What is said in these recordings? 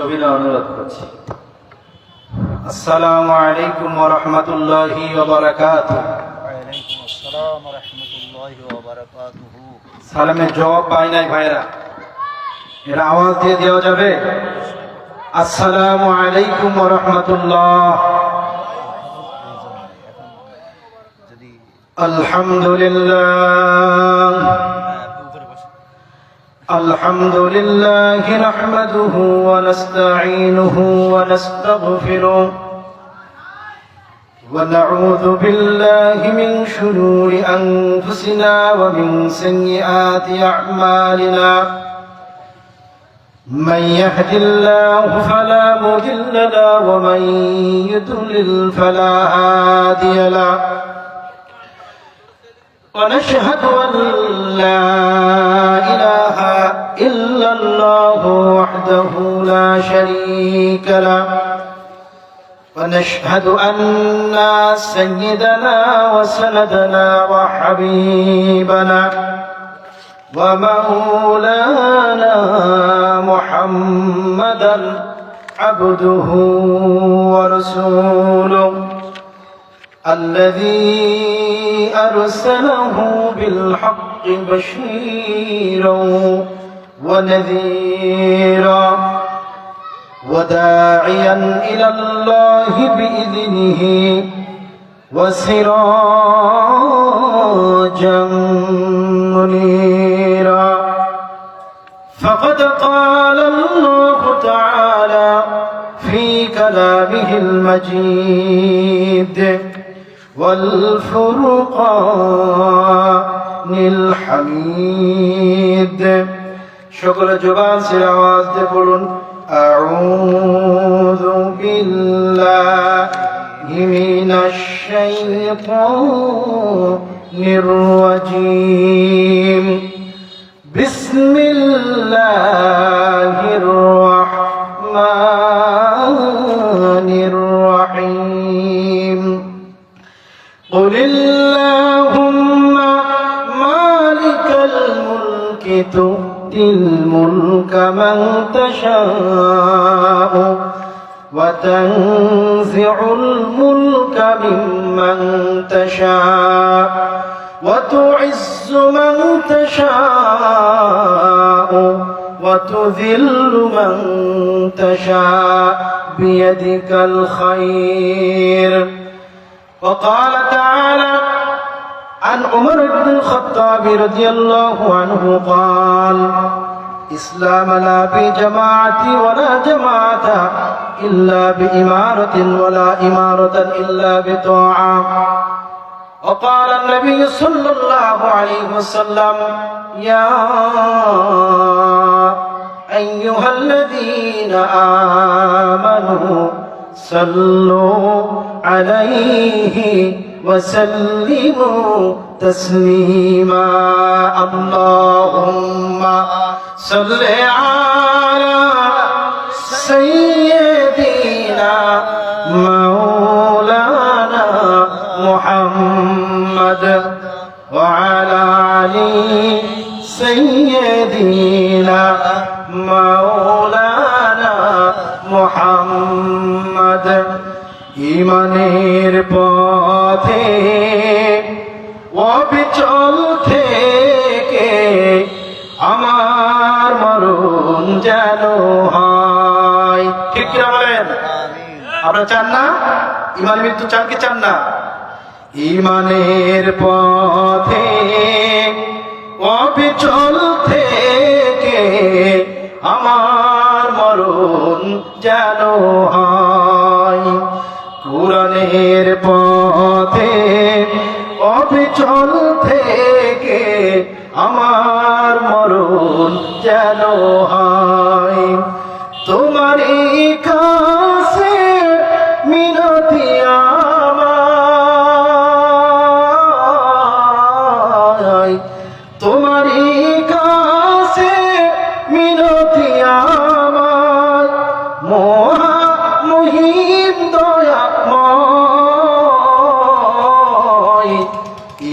অনুরোধ করছি। আসসালামু আলাইকুম ওয়া রাহমাতুল্লাহি ওয়া বারাকাতুহু। ওয়ালাইকুম আসসালাম ওয়া রাহমাতুল্লাহি ওয়া বারাকাতুহু। সালামের জবাব পাই নাই ভাইরা, এর আওয়াজ দিয়ে দেওয়া যাবে? আসসালামু আলাইকুম ওয়া রাহমাতুল্লাহ। আলহামদুলিল্লাহ الحمد لله نحمده ونستعينه ونستغفره ونعوذ بالله من شرور أنفسنا ومن سيئات أعمالنا من يهد الله فلا مضل له ومن يضلل فلا هادي له ونشهد أن لا إله إلا الله وحده لا شريك له ونشهد أن سيدنا وسندنا وحبيبنا ومولانا محمدا عبده ورسوله الذي أرسله بالحق بشيرا ونذيرا وداعيا إلى الله بإذنه وسراجا منيرا فقد قال الله تعالى في كلامه المجيد والفرقان الحميد شكر جبال سلاوات تقولون أعوذ بالله من الشيطان الرجيم بسم الله الرحمن الرحيم قل اللهم مالك الملك تؤتي الملك من تشاء وتنزع الملك ممن تشاء وتعز من تشاء وتذل من تشاء بيدك الخير وقال تعالى عن عمر بن الخطاب رضي الله عنه قال إسلام لا بجماعة ولا جماعة إلا بإمارة ولا إمارة إلا بطاعة وقال النبي صلى الله عليه وسلم يا أيها الذين آمنوا صلوا عليه وسلموا تسليما اللهم صل على سيدنا مولانا محمد وعلى علي سيدنا مولانا محمد ইমানের পথে অবিচল থেকে আমার মরণ যেন হয়। ঠিক কি বলেন? আপনারা চান না? ইমানের মৃত্যু চান কি চান না? ইমানের পথে অবিচল থেকে আমার মরণ যেন হয়। কুরআনের পথে অবিচল থেকে আমার মরণ যেন হয়। তোমারই কাছে মিনতি আমায়, তোমারই কাছে মিনতি আমায়, মহিম দয়াময়।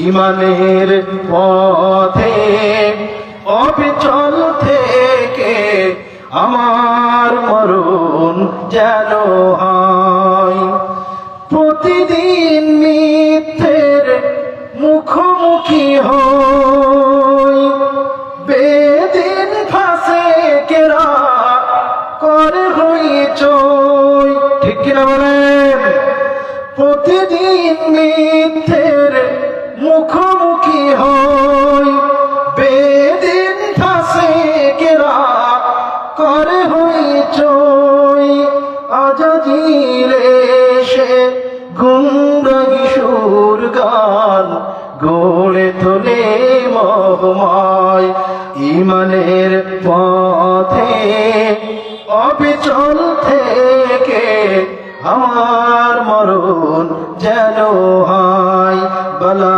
ইমানের পথে অবিচল থেকে আমার মরণ যেন হয়। প্রতিদিন মিথ্যের মুখোমুখি হই, বেদিন ফাসেকেরা করে হইচই। ঠিক কিনা বলেন? প্রতিদিন মিথ্যের মুখোমুখি হই, বেদিন ফাসেকেরা করে হইচই। আজাজিরে সে গুমরাহি সুর গান গড়ে তোলে মহময়। ইমানের পথে অবিচল থেকে আমার মরণ যেন হয়। বালা